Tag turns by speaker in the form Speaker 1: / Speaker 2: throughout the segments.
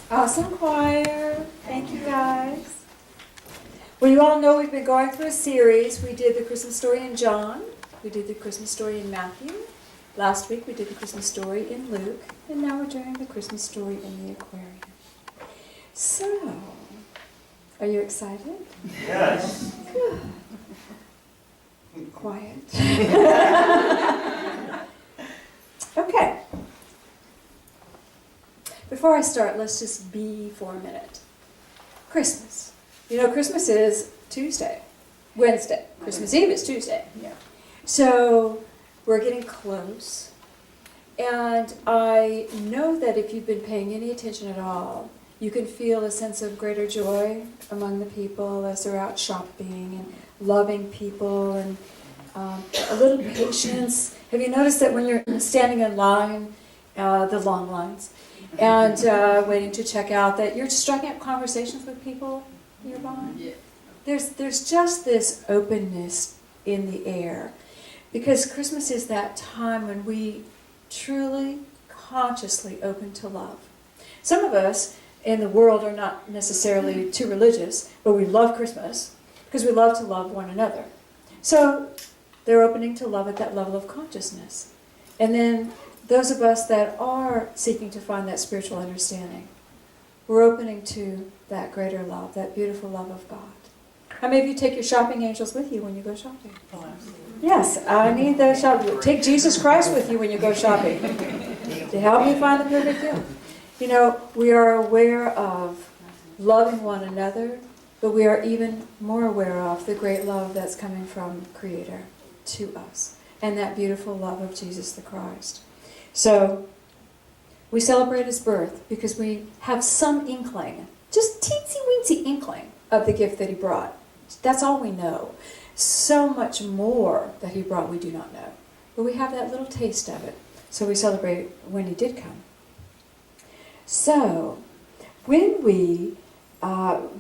Speaker 1: Awesome choir. Thank you guys. Well, you all know we've been going through a series. We did the Christmas story in John. We did the Christmas story in Matthew. Last week we did the Christmas story in Luke. And now we're doing the Christmas story in the Aquarian. So, are you excited?
Speaker 2: Yes.
Speaker 1: Quiet. Okay. Before I start, let's just be for a minute. Christmas. You know, Christmas is Wednesday. Christmas Eve is Tuesday.
Speaker 2: Yeah.
Speaker 1: So we're getting close. And I know that if you've been paying any attention at all, you can feel a sense of greater joy among the people as they're out shopping and loving people and a little patience. Have you noticed that when you're standing in line, the long lines, and waiting to check out, that you're striking up conversations with people nearby?
Speaker 2: Yeah.
Speaker 1: There's just this openness in the air, because Christmas is that time when we truly, consciously open to love. Some of us in the world are not necessarily too religious, but we love Christmas because we love to love one another. So they're opening to love at that level of consciousness. And then those of us that are seeking to find that spiritual understanding, we're opening to that greater love, that beautiful love of God. How many of you take your shopping angels with you when you go shopping? Yes, I need those shopping. Take Jesus Christ with you when you go shopping to help you find the perfect gift. You know, we are aware of loving one another, but we are even more aware of the great love that's coming from Creator to us, and that beautiful love of Jesus the Christ. So, we celebrate His birth because we have some inkling, just teensy-weensy inkling of the gift that He brought. That's all we know. So much more that He brought we do not know. But we have that little taste of it. So we celebrate when He did come. So, when we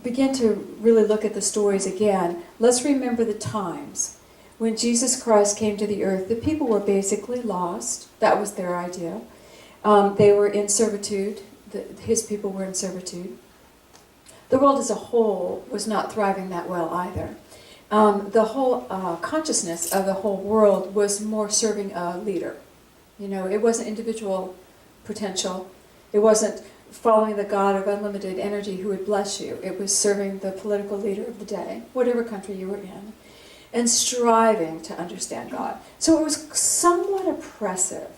Speaker 1: begin to really look at the stories again, let's remember the times. When Jesus Christ came to the earth, the people were basically lost. That was their idea. They were in servitude. His people were in servitude. The world as a whole was not thriving that well either. The whole consciousness of the whole world was more serving a leader. You know, it wasn't individual potential. It wasn't following the God of unlimited energy who would bless you. It was serving the political leader of the day, whatever country you were in, and striving to understand God. So it was somewhat oppressive.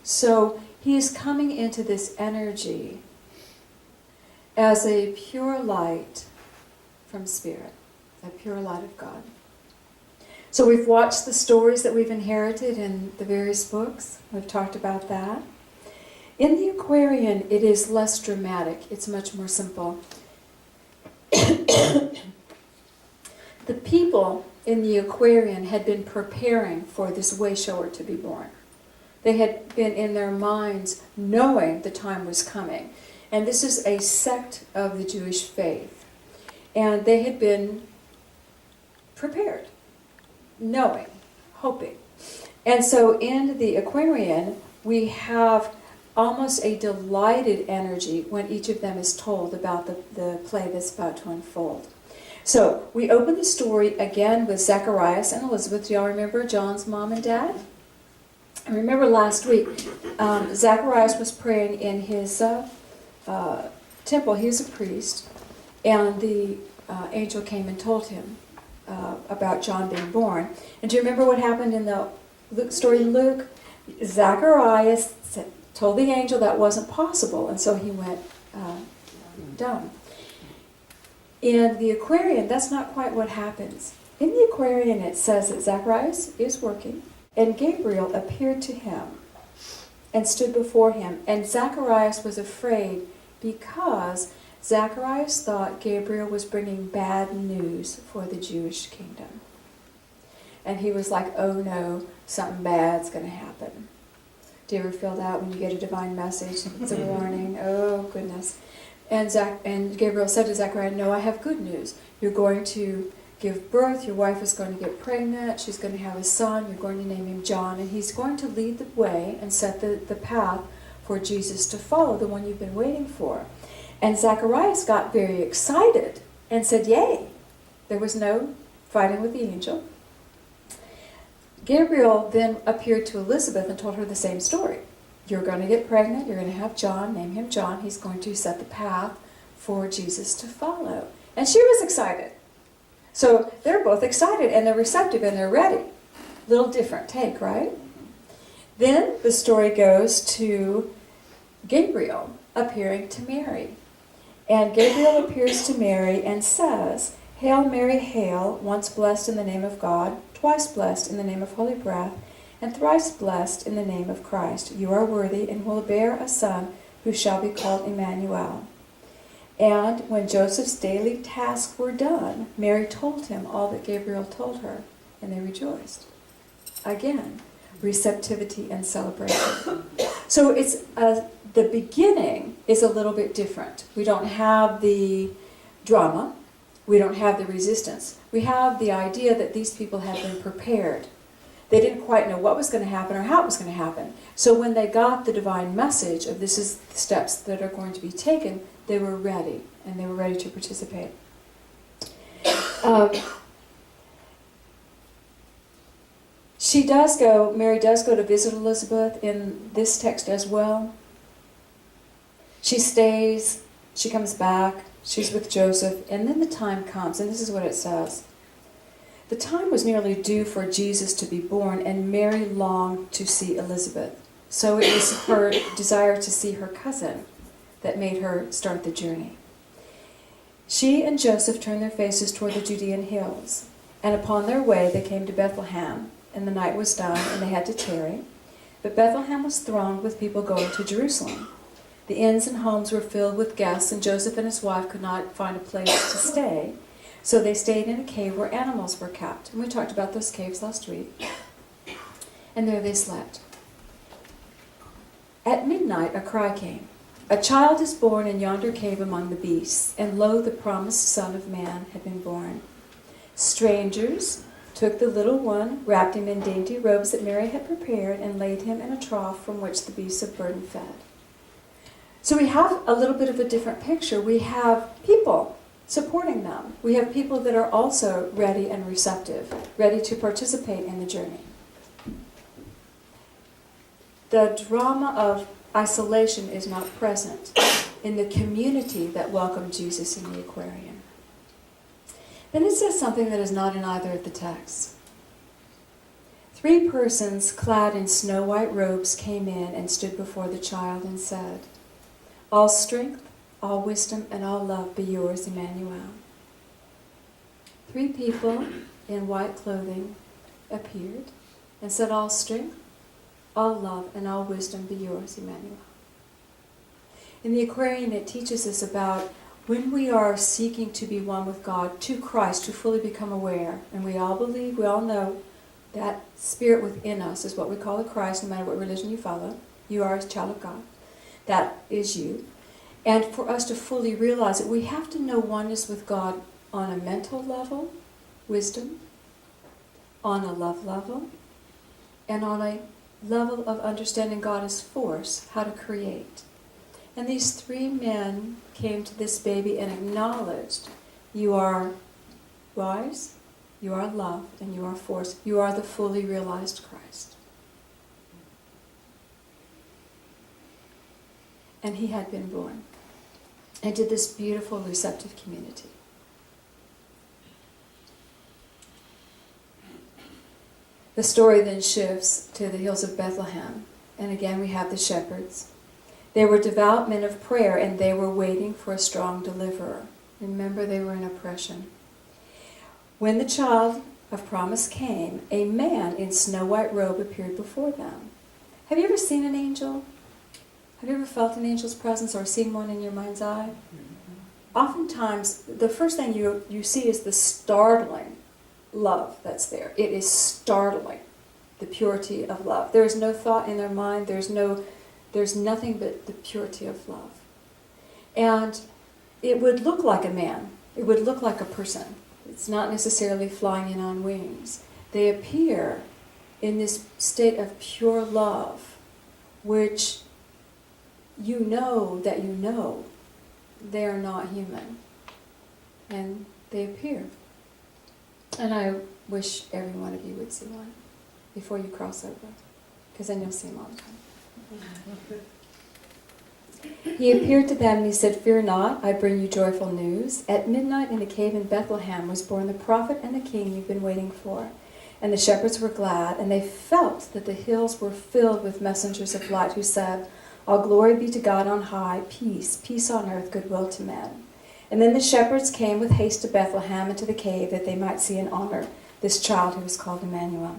Speaker 1: So He is coming into this energy as a pure light from Spirit, a pure light of God. So we've watched the stories that we've inherited in the various books. We've talked about that. In the Aquarian, it is less dramatic. It's much more simple. The people in the Aquarian had been preparing for this way shower to be born. They had been in their minds knowing the time was coming. And this is a sect of the Jewish faith. And they had been prepared, knowing, hoping. And so in the Aquarian, we have almost a delighted energy when each of them is told about the play that's about to unfold. So we open the story again with Zacharias and Elizabeth. Do y'all remember John's mom and dad? And remember last week, Zacharias was praying in his temple. He was a priest, and the angel came and told him about John being born. And do you remember what happened in the story in Luke? Zacharias told the angel that wasn't possible, and so he went dumb. In the Aquarian, that's not quite what happens. In the Aquarian, it says that Zacharias is working, and Gabriel appeared to him and stood before him. And Zacharias was afraid because Zacharias thought Gabriel was bringing bad news for the Jewish kingdom. And he was like, oh no, something bad's going to happen. Do you ever feel that when you get a divine message? It's a warning. Oh, goodness. And Gabriel said to Zechariah, no, I have good news. You're going to give birth. Your wife is going to get pregnant. She's going to have a son. You're going to name him John. And he's going to lead the way and set the path for Jesus to follow, the one you've been waiting for. And Zacharias got very excited and said, yay. There was no fighting with the angel. Gabriel then appeared to Elizabeth and told her the same story. You're going to get pregnant, you're going to have John, name him John. He's going to set the path for Jesus to follow. And she was excited. So they're both excited and they're receptive and they're ready. Little different take, right? Then the story goes to Gabriel appearing to Mary. And Gabriel appears to Mary and says, Hail Mary, hail, once blessed in the name of God, twice blessed in the name of holy breath, and thrice blessed in the name of Christ. You are worthy and will bear a son who shall be called Emmanuel. And when Joseph's daily tasks were done, Mary told him all that Gabriel told her, and they rejoiced. Again, receptivity and celebration. So it's the beginning is a little bit different. We don't have the drama. We don't have the resistance. We have the idea that these people had been prepared. They didn't quite know what was going to happen or how it was going to happen. So when they got the divine message of this is the steps that are going to be taken, they were ready, and they were ready to participate. Mary does go to visit Elizabeth in this text as well. She stays, she comes back, she's with Joseph, and then the time comes, and this is what it says. The time was nearly due for Jesus to be born, and Mary longed to see Elizabeth. So it was her desire to see her cousin that made her start the journey. She and Joseph turned their faces toward the Judean hills, and upon their way they came to Bethlehem, and the night was done, and they had to tarry. But Bethlehem was thronged with people going to Jerusalem. The inns and homes were filled with guests, and Joseph and his wife could not find a place to stay, so they stayed in a cave where animals were kept. And we talked about those caves last week. And there they slept. At midnight a cry came, A child is born in yonder cave among the beasts, and lo, the promised Son of Man had been born. Strangers took the little one, wrapped him in dainty robes that Mary had prepared, and laid him in a trough from which the beasts of burden fed. So we have a little bit of a different picture. We have people supporting them. We have people that are also ready and receptive, ready to participate in the journey. The drama of isolation is not present in the community that welcomed Jesus in the Aquarian. Then it says something that is not in either of the texts. 3 persons clad in snow-white robes came in and stood before the child and said, All strength, all wisdom, and all love be yours, Emmanuel. 3 people in white clothing appeared and said, All strength, all love, and all wisdom be yours, Emmanuel. In the Aquarian, it teaches us about when we are seeking to be one with God, to Christ, to fully become aware, and we all believe, we all know that spirit within us is what we call the Christ, no matter what religion you follow. You are a child of God. That is you. And for us to fully realize it, we have to know oneness with God on a mental level, wisdom, on a love level, and on a level of understanding God as force, how to create. And these 3 men came to this baby and acknowledged, you are wise, you are love, and you are force. You are the fully realized Christ. And he had been born into this beautiful, receptive community. The story then shifts to the hills of Bethlehem. And again we have the shepherds. They were devout men of prayer, and they were waiting for a strong deliverer. Remember, they were in oppression. When the child of promise came, a man in snow-white robe appeared before them. Have you ever seen an angel? Have you ever felt an angel's presence or seen one in your mind's eye? Oftentimes, the first thing you see is the startling love that's there. It is startling, the purity of love. There is no thought in their mind. There's nothing but the purity of love. And it would look like a man. It would look like a person. It's not necessarily flying in on wings. They appear in this state of pure love, which you know they are not human. And they appear. And I wish every one of you would see one before you cross over, because then you'll see him all the time. He appeared to them and he said, "Fear not, I bring you joyful news. At midnight in a cave in Bethlehem was born the prophet and the king you've been waiting for." And the shepherds were glad, and they felt that the hills were filled with messengers of light who said, "All glory be to God on high, peace, peace on earth, goodwill to men." And then the shepherds came with haste to Bethlehem and to the cave that they might see and honor this child who was called Emmanuel.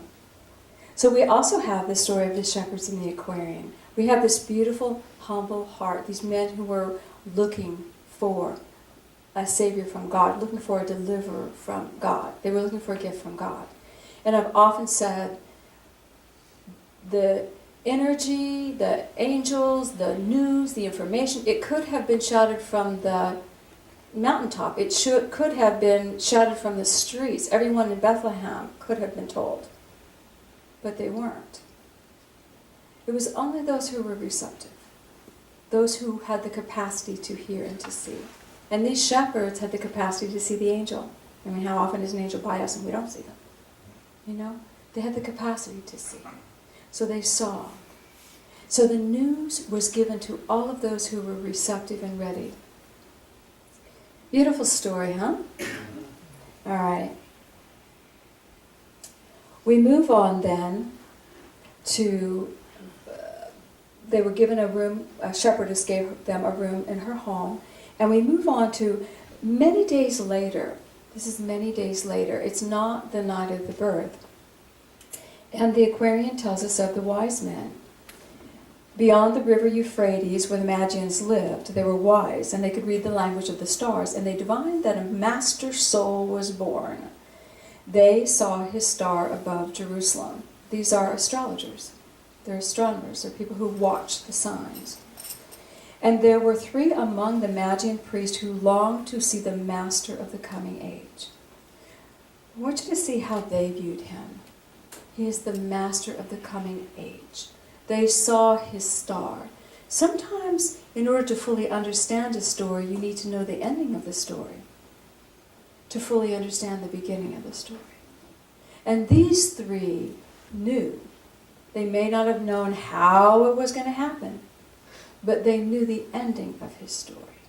Speaker 1: So we also have the story of the shepherds in the Aquarian. We have this beautiful, humble heart, these men who were looking for a Savior from God, looking for a deliverer from God. They were looking for a gift from God. And I've often said, the energy, the angels, the news, the information, it could have been shouted from the mountaintop. It could have been shouted from the streets. Everyone in Bethlehem could have been told. But they weren't. It was only those who were receptive, those who had the capacity to hear and to see. And these shepherds had the capacity to see the angel. I mean, how often is an angel by us and we don't see them? You know? They had the capacity to see. So they saw. So the news was given to all of those who were receptive and ready. Beautiful story, huh? All right. We move on then to, they were given a room, a shepherdess gave them a room in her home, and we move on to many days later. This is many days later. It's not the night of the birth. And the Aquarian tells us of the wise men. Beyond the river Euphrates, where the Magians lived, they were wise, and they could read the language of the stars, and they divined that a master soul was born. They saw his star above Jerusalem. These are astrologers. They're astronomers. They're people who watch the signs. And there were 3 among the Magian priests who longed to see the master of the coming age. I want you to see how they viewed him. He is the master of the coming age. They saw his star. Sometimes, in order to fully understand a story, you need to know the ending of the story to fully understand the beginning of the story. And these 3 knew. They may not have known how it was going to happen, but they knew the ending of his story,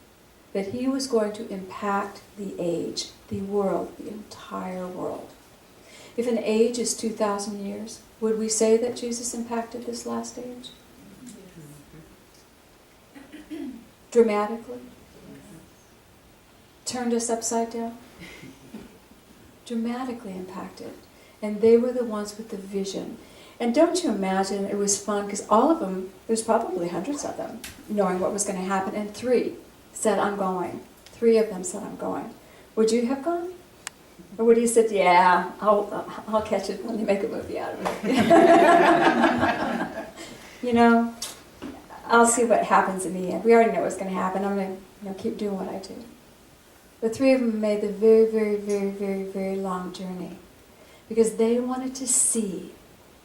Speaker 1: that he was going to impact the age, the world, the entire world. If an age is 2,000 years, would we say that Jesus impacted this last age? Dramatically? Turned us upside down? Dramatically impacted. And they were the ones with the vision. And don't you imagine, it was fun, because all of them, there's probably hundreds of them, knowing what was going to happen, and 3 said, "I'm going." 3 of them said, "I'm going." Would you have gone? Or would you have said, "Yeah, I'll catch it when they make a movie out of it." You know, I'll see what happens in the end. We already know what's going to happen. I'm going to keep doing what I do. The 3 of them made the very, very, very, very, very long journey because they wanted to see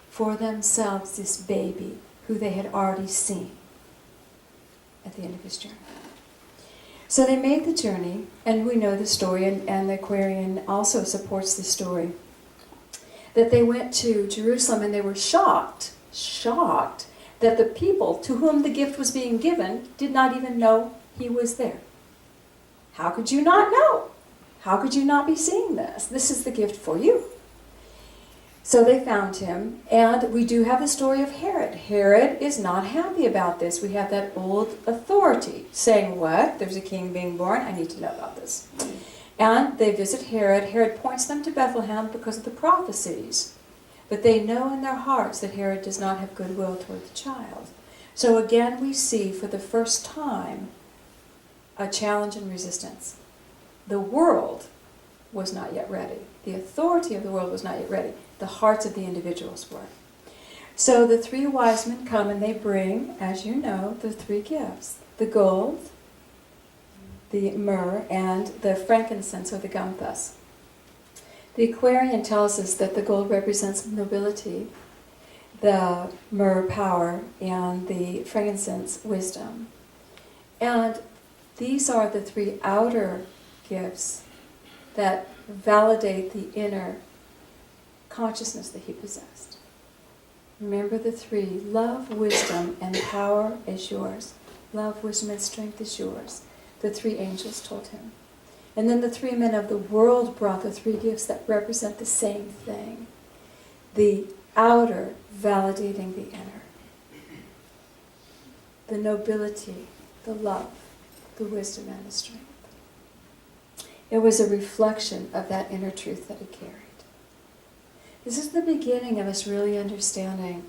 Speaker 1: for themselves this baby who they had already seen at the end of his journey. So they made the journey, and we know the story, and the Aquarian also supports the story, that they went to Jerusalem and they were shocked that the people to whom the gift was being given did not even know he was there. How could you not know? How could you not be seeing this? This is the gift for you. So they found him, and we do have the story of Herod. Herod is not happy about this. We have that old authority saying, "What? There's a king being born? I need to know about this." And they visit Herod. Herod points them to Bethlehem because of the prophecies. But they know in their hearts that Herod does not have goodwill toward the child. So again we see for the first time a challenge and resistance. The world was not yet ready. The authority of the world was not yet ready. The hearts of the individuals were. So the 3 wise men come and they bring, as you know, the 3 gifts. The gold, the myrrh, and the frankincense or the gumthus. The Aquarian tells us that the gold represents nobility, the myrrh power, and the frankincense wisdom. And These are the three outer gifts that validate the inner consciousness that he possessed. Remember the three. Love, wisdom, and power is yours. Love, wisdom, and strength is yours. The three angels told him. And then the three men of the world brought the three gifts that represent the same thing. The outer validating the inner. The nobility, the love, the wisdom, and the strength. It was a reflection of that inner truth that he carried. This is the beginning of us really understanding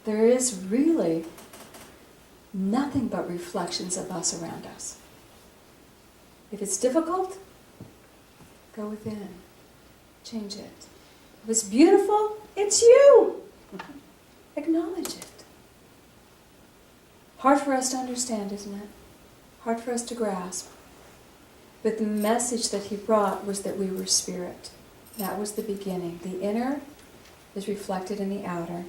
Speaker 1: there is really nothing but reflections of us around us. If it's difficult, go within. Change it. If it's beautiful, it's you. Acknowledge it. Hard for us to understand, isn't it? Hard for us to grasp. But the message that he brought was that we were spirit. That was the beginning. The inner is reflected in the outer.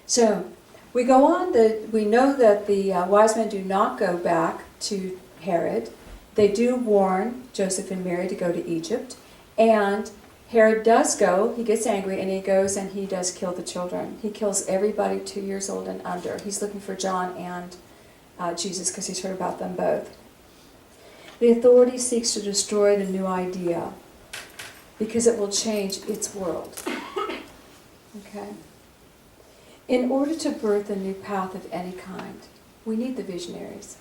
Speaker 1: So, we go on. We know that the wise men do not go back to Herod. They do warn Joseph and Mary to go to Egypt. And Herod does go. He gets angry and he goes and he does kill the children. He kills everybody 2 years old and under. He's looking for John and Jesus because he's heard about them both. The authority seeks to destroy the new idea because it will change its world. Okay? In order to birth a new path of any kind, we need the visionaries.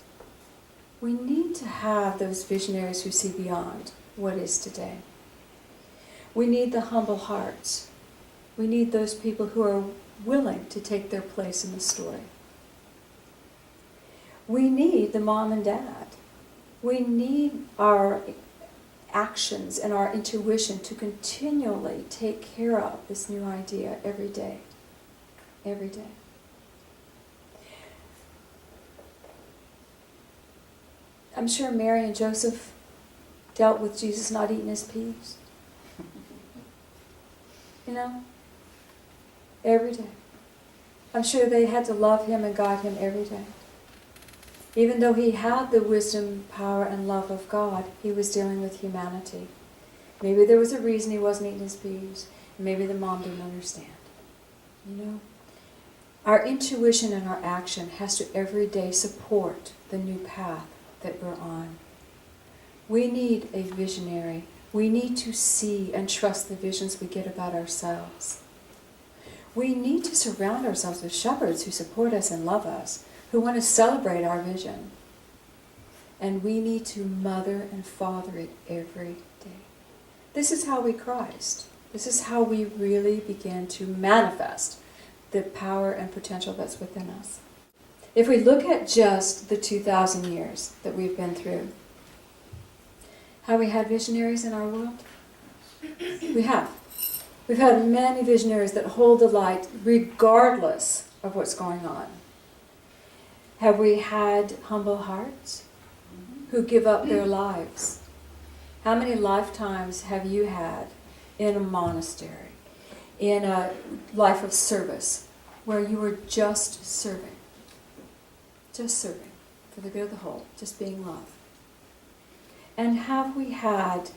Speaker 1: We need to have those visionaries who see beyond what is today. We need the humble hearts. We need those people who are willing to take their place in the story. We need the mom and dad. We need our actions and our intuition to continually take care of this new idea every day. Every day. I'm sure Mary and Joseph dealt with Jesus not eating his peas. You know? Every day. I'm sure they had to love him and guide him every day. Even though he had the wisdom, power, and love of God, he was dealing with humanity. Maybe there was a reason he wasn't eating his peas. Maybe the mom didn't understand. You know? Our intuition and our action has to every day support the new path that we're on. We need a visionary. We need to see and trust the visions we get about ourselves. We need to surround ourselves with shepherds who support us and love us, who want to celebrate our vision. And we need to mother and father it every day. This is how we Christ. This is how we really begin to manifest the power and potential that's within us. If we look at just the 2,000 years that we've been through, have we had visionaries in our world? We have. We've had many visionaries that hold the light regardless of what's going on. Have we had humble hearts who give up their lives? How many lifetimes have you had in a monastery, in a life of service, where you were just serving for the good of the whole, just being love? And have we had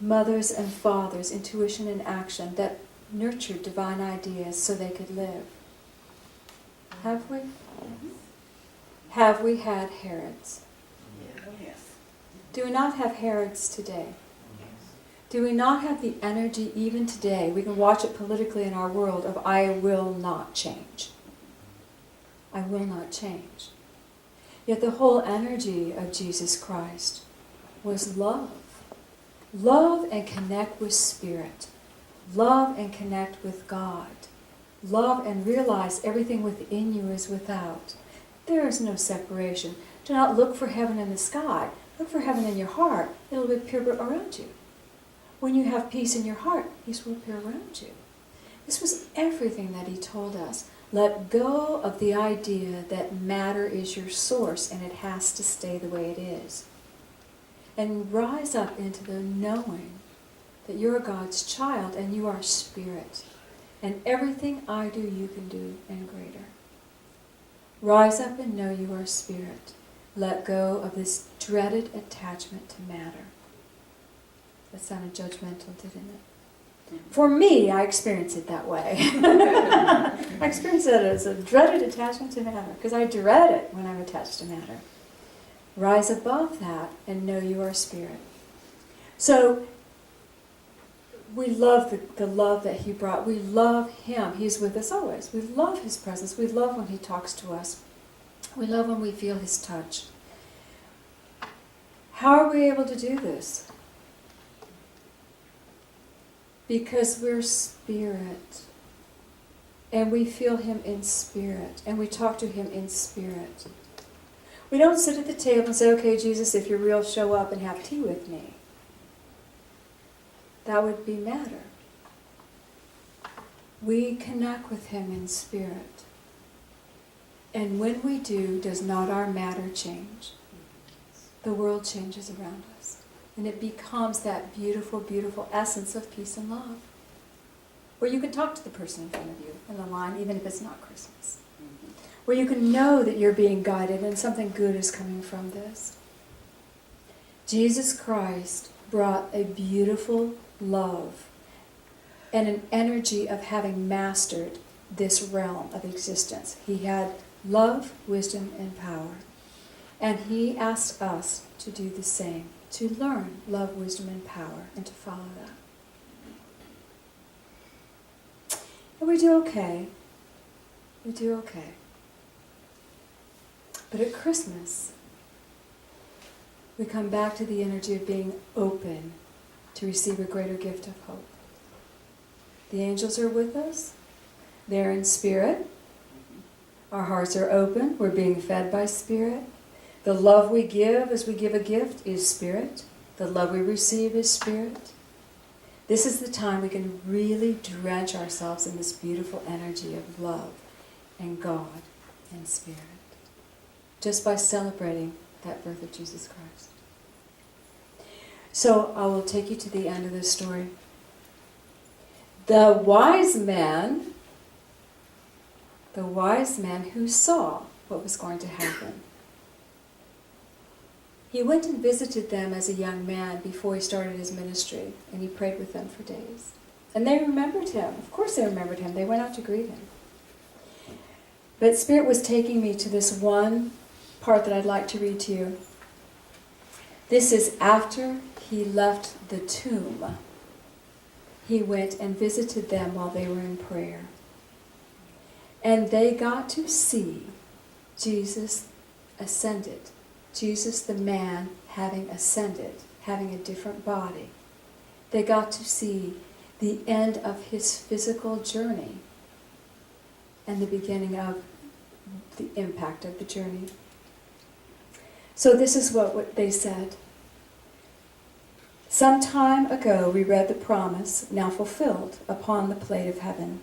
Speaker 1: mothers and fathers, intuition and action, that nurtured divine ideas so they could live? Have we? Have we had Herods?
Speaker 2: Yes.
Speaker 1: Do we not have Herods today? Do we not have the energy even today? We can watch it politically in our world of I will not change. I will not change. Yet the whole energy of Jesus Christ was love. Love and connect with Spirit. Love and connect with God. Love and realize everything within you is without. There is no separation. Do not look for heaven in the sky. Look for heaven in your heart. It will appear around you. When you have peace in your heart, peace will appear around you. This was everything that he told us. Let go of the idea that matter is your source and it has to stay the way it is. And rise up into the knowing that you're God's child and you are spirit. And everything I do, you can do and greater. Rise up and know you are spirit. let go of this dreaded attachment to matter. That sounded judgmental, didn't it? For me, I experience it that way. I experience it as a dreaded attachment to matter, because I dread it when I'm attached to matter. Rise above that and know you are spirit. So, we love the love that he brought. We love him. He's with us always. We love his presence. We love when he talks to us. We love when we feel his touch. How are we able to do this? Because we're spirit. And we feel him in spirit. And we talk to him in spirit. We don't sit at the table and say, okay, Jesus, if you're real, show up and have tea with me. That would be matter. We connect with him in spirit. And when we do, does not our matter change? The world changes around us. And it becomes that beautiful, beautiful essence of peace and love. Where you can talk to the person in front of you in the line, even if it's not Christmas. Where you can know that you're being guided and something good is coming from this. Jesus Christ brought a beautiful love and an energy of having mastered this realm of existence. He had love, wisdom, and power. And he asked us to do the same, to learn love, wisdom, and power, and to follow that. And we do okay. We do okay. But at Christmas, we come back to the energy of being open to receive a greater gift of hope. The angels are with us. They're in spirit. Our hearts are open. We're being fed by spirit. The love we give as we give a gift is spirit. The love we receive is spirit. This is the time we can really drench ourselves in this beautiful energy of love and God and spirit. Just by celebrating that birth of Jesus Christ. So I will take you to the end of this story. The wise man who saw what was going to happen, he went and visited them as a young man before he started his ministry, and he prayed with them for days. And they remembered him. Of course they remembered him. They went out to greet him. But Spirit was taking me to this one part that I'd like to read to you. This is after he left the tomb. He went and visited them while they were in prayer. And they got to see Jesus ascended. Jesus, the man, having ascended, having a different body. They got to see the end of his physical journey and the beginning of the impact of the journey. So this is what they said. Some time ago we read the promise, now fulfilled, upon the plate of heaven.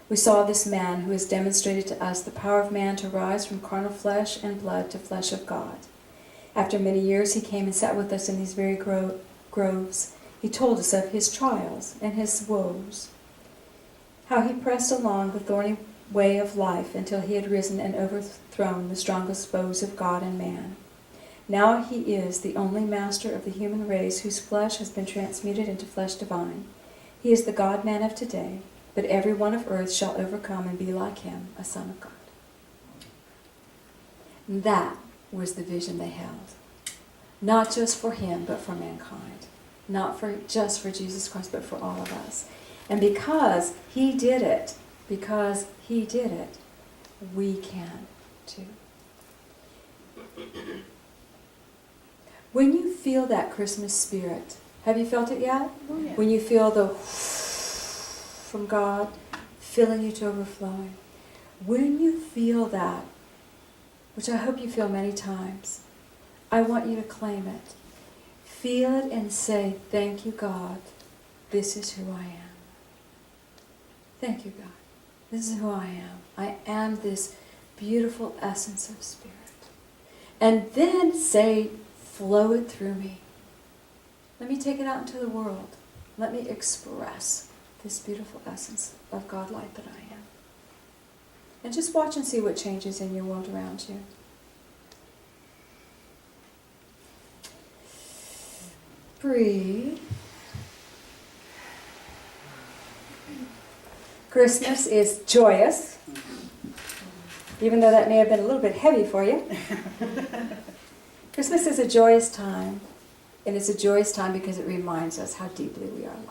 Speaker 1: We saw this man who has demonstrated to us the power of man to rise from carnal flesh and blood to flesh of God. After many years he came and sat with us in these very groves. He told us of his trials and his woes, how he pressed along the thorny way of life until he had risen and overthrown the strongest foes of God and man. Now he is the only master of the human race whose flesh has been transmuted into flesh divine. He is the God-man of today, but every one of earth shall overcome and be like him, a son of God. And that was the vision they held. Not just for him, but for mankind. Not just for Jesus Christ, but for all of us. And because he did it, we can too. When you feel that Christmas spirit, have you felt it yet?
Speaker 2: Oh, yeah.
Speaker 1: When you feel the from God filling you to overflowing. When you feel that, which I hope you feel many times, I want you to claim it. Feel it and say, thank you, God. This is who I am. Thank you, God. This is who I am. I am this beautiful essence of spirit. And then say, flow it through me. Let me take it out into the world. Let me express this beautiful essence of God light that I am. And just watch and see what changes in your world around you. Breathe. Christmas is joyous, even though that may have been a little bit heavy for you. Christmas is a joyous time, and it's a joyous time because it reminds us how deeply we are loved.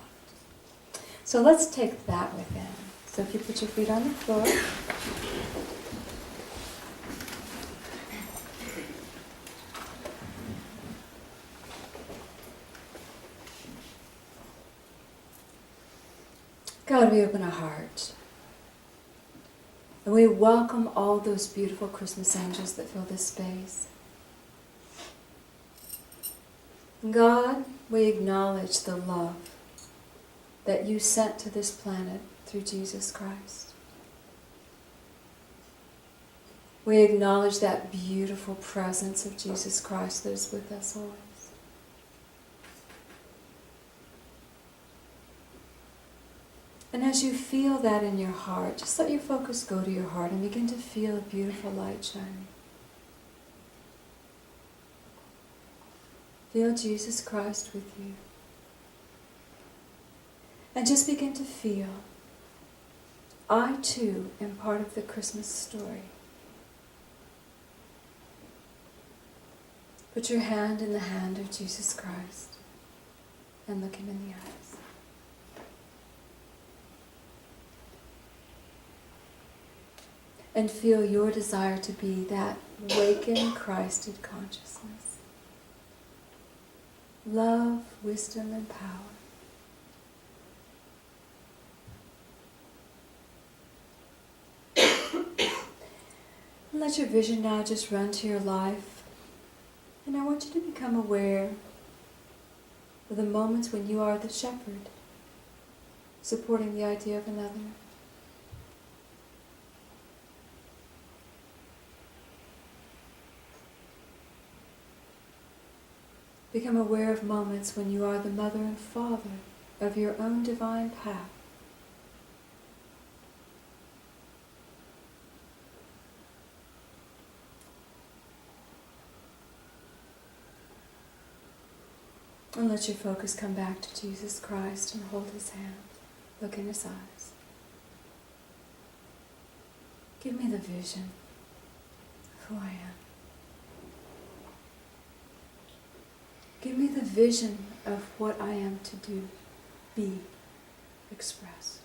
Speaker 1: So let's take that within. So if you put your feet on the floor. God, we open our hearts. And we welcome all those beautiful Christmas angels that fill this space. God, we acknowledge the love that you sent to this planet through Jesus Christ. We acknowledge that beautiful presence of Jesus Christ that is with us always. And as you feel that in your heart, just let your focus go to your heart and begin to feel a beautiful light shining. Feel Jesus Christ with you. And just begin to feel, I too am part of the Christmas story. Put your hand in the hand of Jesus Christ and look him in the eyes. And feel your desire to be that awakened Christed consciousness. Love, wisdom, and power. And let your vision now just run to your life. And I want you to become aware of the moments when you are the shepherd, supporting the idea of another. Become aware of moments when you are the mother and father of your own divine path. And let your focus come back to Jesus Christ and hold his hand. Look in his eyes. Give me the vision of who I am. Give me the vision of what I am to do, be, express.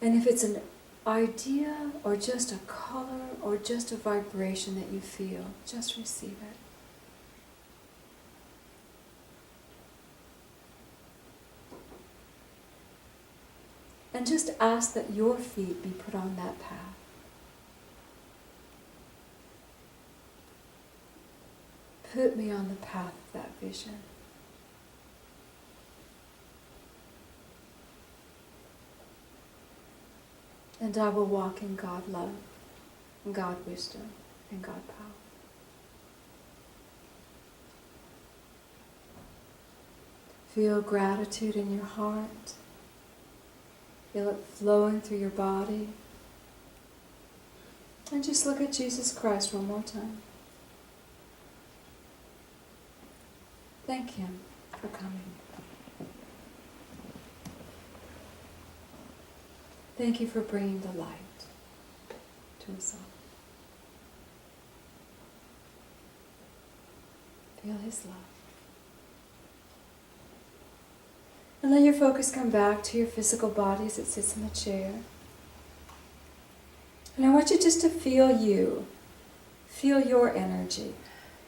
Speaker 1: And if it's an idea or just a color or just a vibration that you feel, just receive it. And just ask that your feet be put on that path. Put me on the path of that vision. And I will walk in God love, and God wisdom, and God power. Feel gratitude in your heart. Feel it flowing through your body. And just look at Jesus Christ one more time. Thank him for coming. Thank you for bringing the light to us all. Feel his love. And let your focus come back to your physical body as it sits in the chair. And I want you just to feel you. Feel your energy.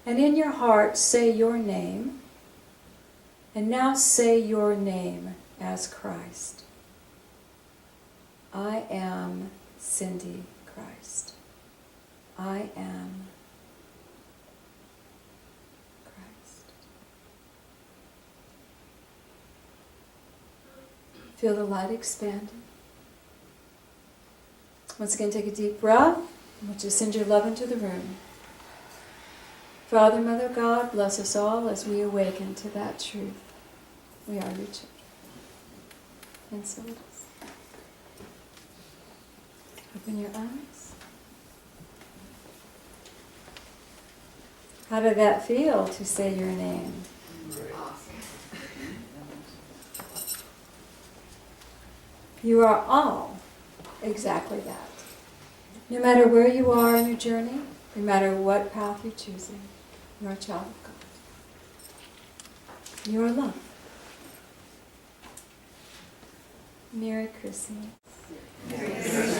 Speaker 1: And in your heart, say your name. And now say your name as Christ. I am Cindy Christ. I am Christ. Feel the light expanding. Once again, take a deep breath. I want you to send your love into the room. Father, Mother, God, bless us all as we awaken to that truth. We are your children. And so it is. Open your eyes. How did that feel to say your name? You are all exactly that. No matter where you are in your journey, no matter what path you're choosing, you're a child of God. You are loved. Merry Christmas.
Speaker 2: Merry Christmas.